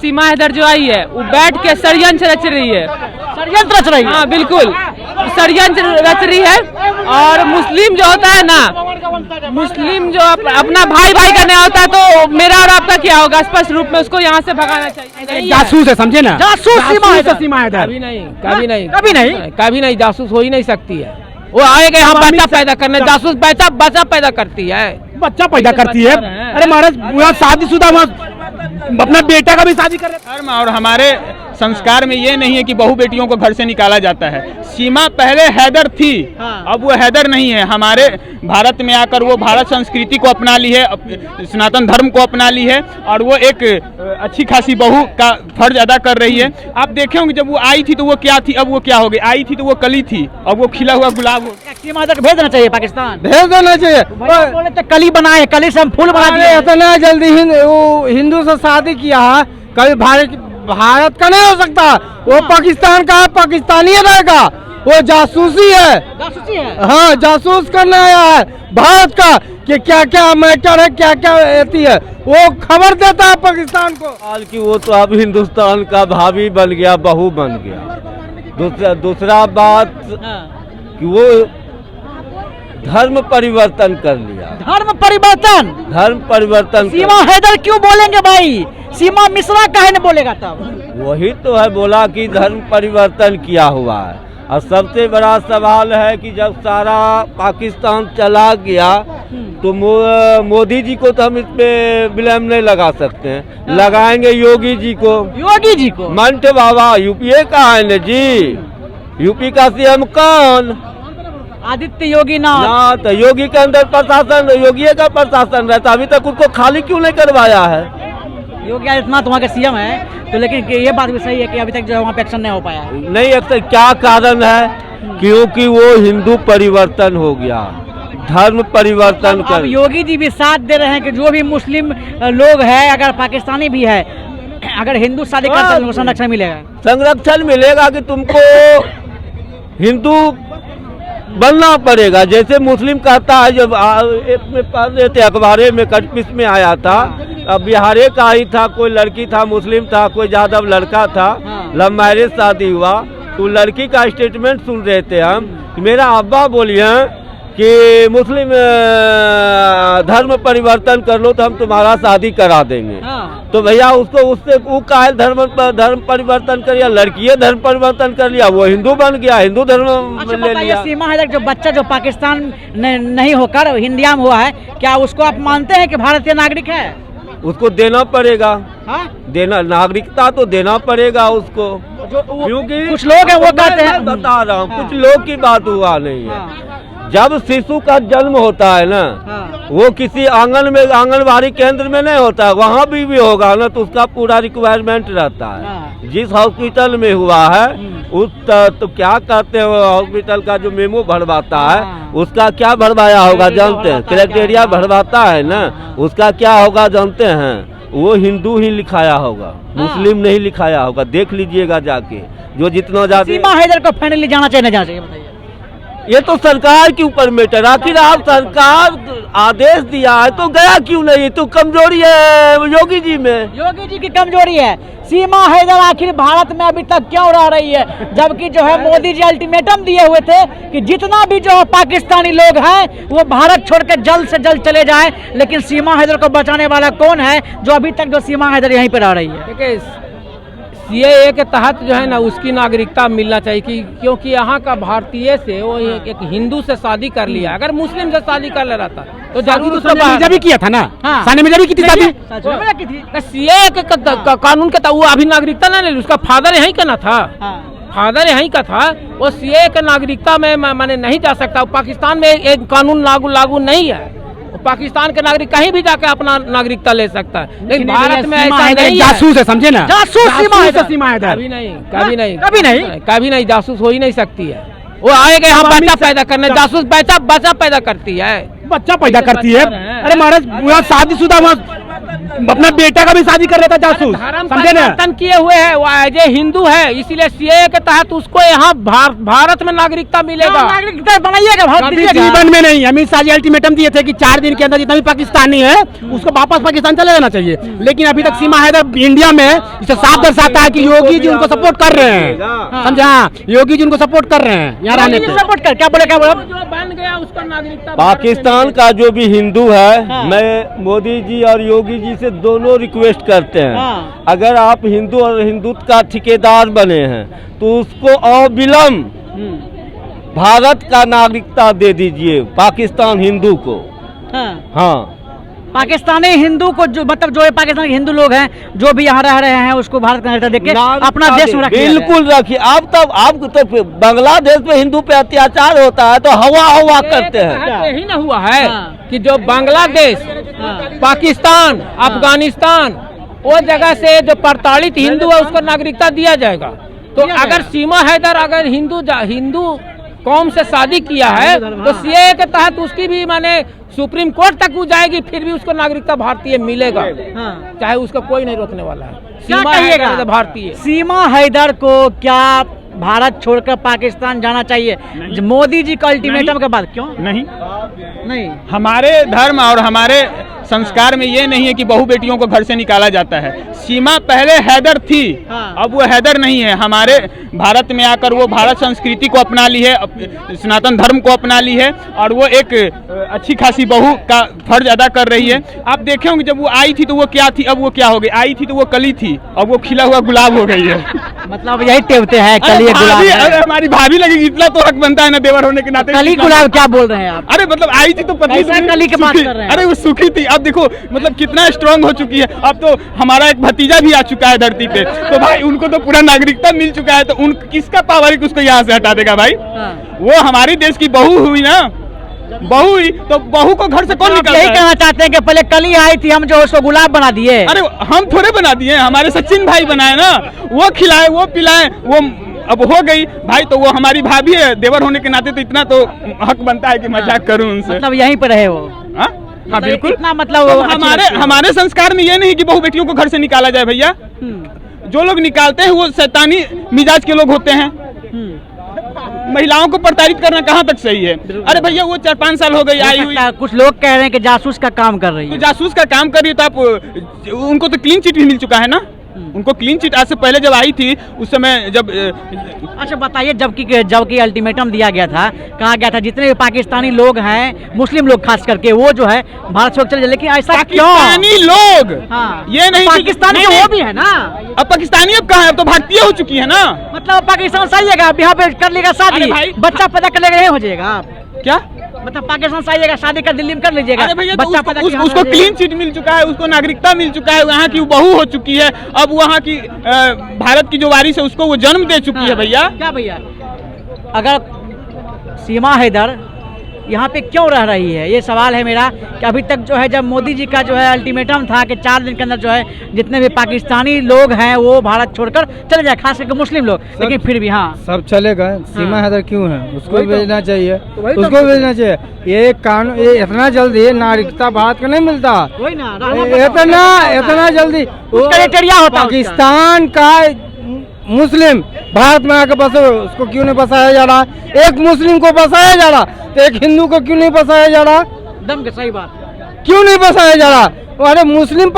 सीमा हैदर जो आई है वो बैठ के षड्यंत्र रच रही है। षड्यंत्र रच रही है? हाँ बिल्कुल, षड्यंत्र रच रही है। और मुस्लिम जो होता है ना, मुस्लिम जो अपना भाई भाई करने होता है, तो मेरा और आपका क्या होगा? स्पष्ट रूप में उसको यहाँ से भगाना चाहिए। जासूस है, समझे ना? जासूस सीमा हैदर कभी नहीं, कभी नहीं, कभी नहीं, कभी नहीं। जासूस हो ही नहीं सकती है। वो आएगा यहाँ बच्चा पैदा करने, जासूस बच्चा पैदा करती है, बच्चा पैदा करती है। अरे महाराज शादीशुदा अपना बेटा का भी शादी कर रहे हैं। और हमारे संस्कार में ये नहीं है कि बहू बेटियों को घर से निकाला जाता है। सीमा पहले हैदर थी, अब वो हैदर नहीं है। हमारे भारत में आकर वो भारत संस्कृति को अपना ली है, सनातन धर्म को अपना ली है, और वो एक अच्छी खासी बहू का फर्ज अदा कर रही है। आप देखे होंगे जब वो आई थी तो वो क्या थी, अब वो क्या हो गई? आई थी तो वो कली थी, अब वो खिला हुआ गुलाब हो। सीमा हैदर भेज देना चाहिए पाकिस्तान, भेज देना चाहिए। बोले तो कली बनाए, कली से हम फूल बना दिए। इतना जल्दी हिंदू से शादी किया है, कभी भारत का नहीं हो सकता। वो पाकिस्तान का है, पाकिस्तानी रहेगा। वो जासूसी है, जासूसी है। हाँ, जासूस करने आया है भारत का कि क्या क्या मैटर है, क्या क्या रहती है, वो खबर देता है पाकिस्तान को। हाल की वो तो अब हिंदुस्तान का भाभी बन गया, बहू बन गया। दूसरा बात कि वो धर्म परिवर्तन कर लिया। धर्म परिवर्तन सीमा हैदर क्यों बोलेंगे भाई? सीमा मिश्रा काहे न बोलेगा तब? वही तो है, बोला कि धर्म परिवर्तन किया हुआ है। और सबसे बड़ा सवाल है कि जब सारा पाकिस्तान चला गया तो मोदी जी को तो हम इस पे ब्लेम नहीं लगा सकते हैं। लगाएंगे योगी जी को। मंट बाबा यूपीए का है न जी, यूपी का सीएम कौन? आदित्य योगी ना तो योगी के अंदर प्रशासन, योगी का प्रशासन रहता, अभी तक उसको खाली क्यों नहीं करवाया है? योगी आदित्यनाथ वहाँ के सीएम है, तो लेकिन ये बात भी सही है कि अभी तक जो है वहाँ पे एक्शन नहीं हो पाया। नहीं एक्शन, क्या कारण है? क्योंकि वो हिंदू परिवर्तन हो गया, धर्म परिवर्तन कर। योगी जी भी साथ दे रहे हैं कि जो भी मुस्लिम लोग हैं, अगर पाकिस्तानी भी है, अगर हिंदू शादी करते हैं तो संरक्षण मिलेगा। संरक्षण मिलेगा कि तुमको हिंदू बनना पड़ेगा। जैसे मुस्लिम कहता है, जब पढ़ रहे थे अखबारे में, कटपिस में आया था, अब बिहारे का ही था, कोई लड़की था मुस्लिम था, कोई यादव लड़का था, लव मैरिज शादी हुआ, तो लड़की का स्टेटमेंट सुन रहे थे हम कि मेरा अब्बा बोलिए कि मुस्लिम धर्म परिवर्तन कर लो तो हम तुम्हारा शादी करा देंगे। तो भैया उसको उससे वो काहे धर्म परिवर्तन कर लिया? लड़की धर्म परिवर्तन कर लिया, वो हिंदू बन गया, हिंदू धर्म ले लिया। सीमा हैदर जो बच्चा जो पाकिस्तान नहीं होकर इंडिया में हुआ है, क्या उसको आप मानते हैं कि भारतीय नागरिक है? उसको देना पड़ेगा। देना, नागरिकता तो देना पड़ेगा उसको, क्योंकि कुछ लोग हैं वो कहते हैं, बता रहा हूँ, कुछ लोग की बात हुआ नहीं है। जब शिशु का जन्म होता है ना, वो किसी आंगनबाड़ी केंद्र में नहीं होता है, वहाँ भी होगा ना, तो उसका पूरा रिक्वायरमेंट रहता है। जिस हॉस्पिटल में हुआ है उस तो क्या कहते हैं, हॉस्पिटल का जो मेमो भरवाता है, उसका क्या भरवाया होगा जानते हैं? क्राइटेरिया भरवाता है ना, उसका क्या होगा जानते हैं? वो हिंदू ही लिखाया होगा, मुस्लिम नहीं लिखाया होगा। देख लीजिएगा जाके, जो जितना ज्यादा। सीमा हैदर को फाइनली जाना चाहिए, जाना चाहिए, बताइए। ये तो सरकार के ऊपर मैटर। आखिर आप सरकार आदेश दिया है तो गया क्यों नहीं? तो कमजोरी है योगी जी में, योगी जी की कमजोरी है। सीमा हैदर आखिर भारत में अभी तक क्यों रह रही है, जबकि जो है मोदी जी अल्टीमेटम दिए हुए थे कि जितना भी जो पाकिस्तानी लोग हैं वो भारत छोड़ के जल्द से जल्द चले जाएं, लेकिन सीमा हैदर को बचाने वाला कौन है जो अभी तक जो सीमा हैदर यहीं पर रह रही है? सीएए के तहत जो है ना उसकी नागरिकता मिलना चाहिए, क्योंकि यहाँ का भारतीय से वो एक हिंदू से शादी कर लिया। अगर मुस्लिम से शादी कर ले रहा था तो जरूर उसको भी किया था ना। साने में भी की थी शादी, सीएए के कानून के वो अभी नागरिकता ना ले, उसका फादर यहीं का ना था, फादर यहीं का था। वो सीएए के नागरिकता में मैंने नहीं जा सकता। पाकिस्तान में एक कानून लागू नहीं है, पाकिस्तान के नागरिक कहीं भी जाकर अपना नागरिकता ले सकता है, लेकिन भारत में ऐसा नहीं। जासूस है, समझे ना? जासूस सीमा हैदर कभी नहीं, कभी नहीं जासूस हो ही नहीं सकती है। वो आएगा यहाँ बच्चा पैदा करने, जासूस बच्चा पैदा करती है, बच्चा पैदा करती है। अरे महाराज शादीशुदा अपना बेटा का भी शादी कर लेता जासूस, धर्म समझे ना? परिवर्तन किए हुए है, वो एज ए हिंदू है, इसीलिए सीएए के तहत उसको यहाँ भारत में नागरिकता मिलेगा। नागरिकता बनाइएगा, भारत कभी दीजिएगा। जीवन में नहीं। अमित शाह जी अल्टीमेटम दिए थे कि 4 दिन के अंदर जितना भी पाकिस्तानी है उसको वापस पाकिस्तान चले जाना चाहिए, लेकिन अभी तक सीमा हैदर इंडिया में इसे साफ दर्शाता है कि योगी जी उनको सपोर्ट कर रहे हैं, समझा? योगी जी उनको सपोर्ट कर रहे हैं यहाँ रहने पे। सपोर्ट कर, क्या बोले जो बन गया उसका नागरिकता पाकिस्तान का जो भी हिंदू है, मैं मोदी जी और योगी जी से दोनों रिक्वेस्ट करते हैं, अगर आप हिंदू और हिंदुत्व का ठेकेदार बने हैं तो उसको अविलंब भारत का नागरिकता दे दीजिए पाकिस्तान हिंदू को। हाँ, पाकिस्तानी हिंदू को जो मतलब जो पाकिस्तान के हिंदू लोग हैं जो भी यहाँ रह रहे हैं उसको भारत का नागरिकता देके अपना देश में रखिए। बिल्कुल रखिए। अब तो बांग्लादेश में हिंदू पे अत्याचार होता है तो हवा करते हैं। यही ना हुआ है कि जो बांग्लादेश, पाकिस्तान, अफगानिस्तान वो जगह से जो प्रताड़ित हिंदू है उसको नागरिकता दिया जाएगा। तो अगर सीमा हैदर अगर हिंदू कौम से शादी किया है तो सीएए के तहत उसकी भी माने सुप्रीम कोर्ट तक वो जाएगी, फिर भी उसको नागरिकता भारतीय मिलेगा, चाहे उसका कोई नहीं रोकने वाला है। सीमा हैदर भारतीय, सीमा हैदर को क्या भारत छोड़कर पाकिस्तान जाना चाहिए मोदी जी का अल्टीमेटम के बाद? क्यों नहीं? हमारे धर्म और हमारे संस्कार में ये नहीं है कि बहू बेटियों को घर से निकाला जाता है। सीमा पहले हैदर थी, अब वो हैदर नहीं है। हमारे भारत में आकर वो भारत संस्कृति को अपना ली है, सनातन धर्म को अपना ली है और वो एक अच्छी खासी बहू का फर्ज अदा कर रही है। आप देखे होंगे जब वो आई थी तो वो क्या थी, अब वो क्या हो गई? आई थी तो वो कली थी, अब वो खिला हुआ गुलाब हो गई है। मतलब यही टेवते हैं कली गुलाब। अरे हमारी भाभी लगेगी, इतना तो हक बनता है ना देवर होने के नाते। कली गुलाब क्या बोल रहे हैं आप? अरे मतलब आई थी तो पत्नी कली के बात कर रहे हैं। अरे वो सुखी थी, अब देखो मतलब कितना स्ट्रांग हो चुकी है। अब तो हमारा एक भतीजा भी आ चुका है धरती पे, तो भाई उनको तो पूरा नागरिकता मिल चुका है, तो उन किसका पावर उसको यहाँ से हटा देगा भाई? वो हमारी देश की बहू हुई ना, बहू हुई तो बहू को घर से कौन निकालता है? यही कहना चाहते हैं कि पहले कली आई थी, हम जो उसको गुलाब बना दिए। अरे हम थोड़े बना दिए, हमारे सचिन भाई बनाए ना, वो खिलाए वो पिलाए, वो अब हो गई भाई। तो वो हमारी भाभी है, देवर होने के नाते तो इतना तो हक बनता है कि मजाक करूं उनसे। मतलब यहीं पर रहे वो? हाँ बिल्कुल। इतना मतलब तो हमारे संस्कार में ये नहीं कि बहू बेटियों को घर से निकाला जाए भैया। जो लोग निकालते हैं वो शैतानी मिजाज के लोग होते हैं। महिलाओं को प्रताड़ित करना कहाँ तक सही है? अरे भैया वो 4-5 साल हो गई आई हुई। कुछ लोग कह रहे हैं कि जासूस का काम कर रही है। तो जासूस का काम कर रही है तो आप उनको तो क्लीन चिट भी मिल चुका है ना। उनको क्लीन चिट आज से पहले जब आई थी उस समय जब अच्छा बताइए, जबकि अल्टीमेटम दिया गया था, कहा गया था जितने भी पाकिस्तानी लोग हैं, मुस्लिम लोग खास करके, वो जो है भारत छोड़ चले जाए, लेकिन ऐसा क्यों? पाकिस्तानी लोग ये नहीं, पाकिस्तानी वो भी है ना। अब पाकिस्तानी अब कहाँ है? अब तो भारतीय हो चुकी है ना। मतलब पाकिस्तान सही है, यहाँ पे कर लेगा शादी, बच्चा पैदा कर लेगा, नहीं हो जाएगा आप क्या? मतलब पाकिस्तान सही है, शादी कर दिल्ली में कर लीजिएगा। अरे भैया बच्चा तो उसको क्लीन चिट मिल चुका है, उसको नागरिकता मिल चुका है, वहाँ की बहू हो चुकी है। अब वहाँ की भारत की जो वारिस है उसको वो जन्म दे चुकी है भैया। क्या भैया, अगर सीमा हैदर यहाँ पे क्यों रह रही है, ये सवाल है मेरा। कि अभी तक जो है जब मोदी जी का जो है अल्टीमेटम था कि 4 दिन के अंदर जो है जितने भी पाकिस्तानी लोग हैं वो भारत छोड़कर चले जाए, खास करके मुस्लिम लोग, लेकिन फिर भी सब चले गए। सीमा हैदर क्यों है? उसको भेजना चाहिए, उसको भेजना चाहिए। ये कानून इतना जल्दी नागरिकता भारत को नहीं मिलता, वही ना, इतना जल्दी क्राइटेरिया होता है। पाकिस्तान का मुस्लिम भारत में आकर बसे, उसको क्यों नहीं बसाया जा रहा? एक मुस्लिम को बसाया जा रहा तो एक हिंदू को क्यों नहीं बसाया जा रहा? दम के सही बात, क्यों नहीं बसाया जा रहा? अरे मुस्लिम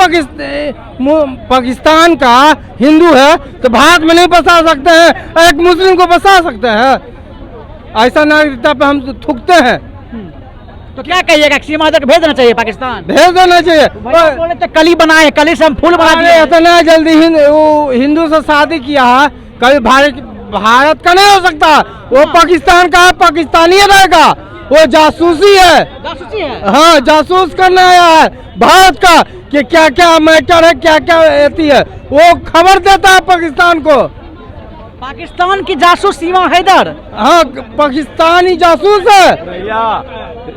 पाकिस्तान का हिंदू है तो भारत में नहीं बसा सकते हैं, एक मुस्लिम को बसा सकते हैं? ऐसा नागरिकता पे हम थूकते हैं। तो क्या कहिएगा, सीमा हैदर को भेज देना चाहिए पाकिस्तान? भेज देना चाहिए। बोले तो कली बनाए, कली से हम फूल बना दिए। इतना जल्दी हिंदू से शादी किया है, कभी भारत का नहीं हो सकता। वो पाकिस्तान का है, पाकिस्तानी रहेगा। वो जासूसी है, जासूसी है। हाँ, जासूस करने आया है भारत का कि क्या क्या मैटर है, क्या क्या रहती है, वो खबर देता है पाकिस्तान को। पाकिस्तान की जासूस सीमा हैदर? हाँ, पाकिस्तानी जासूस है भैया।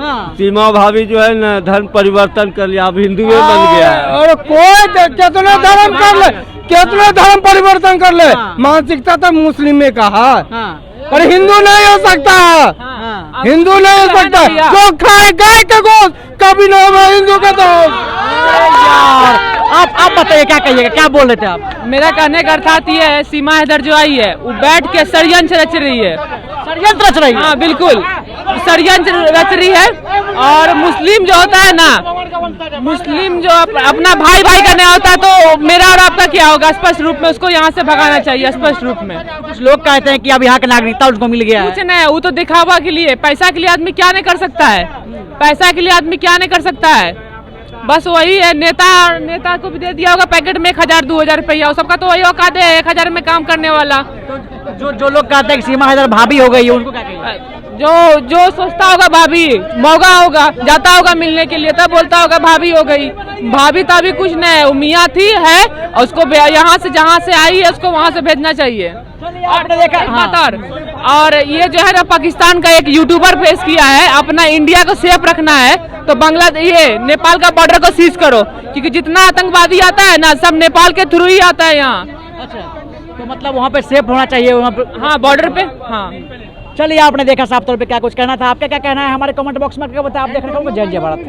हाँ, सीमा भाभी जो है ना धर्म परिवर्तन कर लिया, अब हिंदू में बन गया है। और कोई कितना धर्म कर ले, कितना धर्म परिवर्तन कर ले, मानसिकता तो मुस्लिम में कहा, और हिंदू नहीं हो सकता। हिंदू नहीं हो सकता। जो खाए गाय का गोश्त कभी ना हो हिंदू का दोस्त। यार आप बताइए क्या कहिएगा, क्या बोल रहे थे आप? मेरा कहने का अर्थात ये है, सीमा हैदर जो आई है वो बैठ के षड्यंत्र रच रही है। षड्यंत्र रच रही है? हाँ बिल्कुल षड्यंत्र रच रही है। और मुस्लिम जो होता है ना, मुस्लिम जो अपना भाई भाई करने होता है, तो मेरा और आपका क्या होगा? स्पष्ट रूप में उसको यहाँ से भगाना चाहिए, स्पष्ट रूप में। कुछ लोग कहते हैं कि अब यहाँ की नागरिकता उसको मिल गया है। कुछ नहीं, वो तो दिखावा के लिए, पैसा के लिए आदमी क्या नहीं कर सकता है, पैसा के लिए आदमी क्या नहीं कर सकता है। बस वही है, नेता को भी दे दिया होगा पैकेट में 1000 2000 रुपया, सबका तो वही औकात है 1000 में काम करने वाला। जो लोग कहते हैं कि सीमा हैदर भाभी हो गई है, उनको क्या कहिए? जो सोचता होगा भाभी मौगा होगा, जाता होगा मिलने के लिए, तब बोलता होगा भाभी हो गई। भाभी तो अभी कुछ नहीं है, वो मियाँ थी है, और उसको यहाँ से जहाँ से आई है उसको वहाँ से भेजना चाहिए। आपने देखा और ये जो है ना, पाकिस्तान का एक यूट्यूबर पेश किया है, अपना इंडिया को सेफ रखना है तो ये नेपाल का बॉर्डर को सीज करो, क्योंकि जितना आतंकवादी आता है ना सब नेपाल के थ्रू ही आता है यहाँ। अच्छा, तो मतलब वहाँ पे सेफ होना चाहिए वहाँ पे? हाँ बॉर्डर पे। हाँ चलिए, आपने देखा साफ तौर पे क्या कुछ कहना था, आपका क्या कहना है हमारे कमेंट बॉक्स में बताया। आप देख रहे हो जय जय भारत।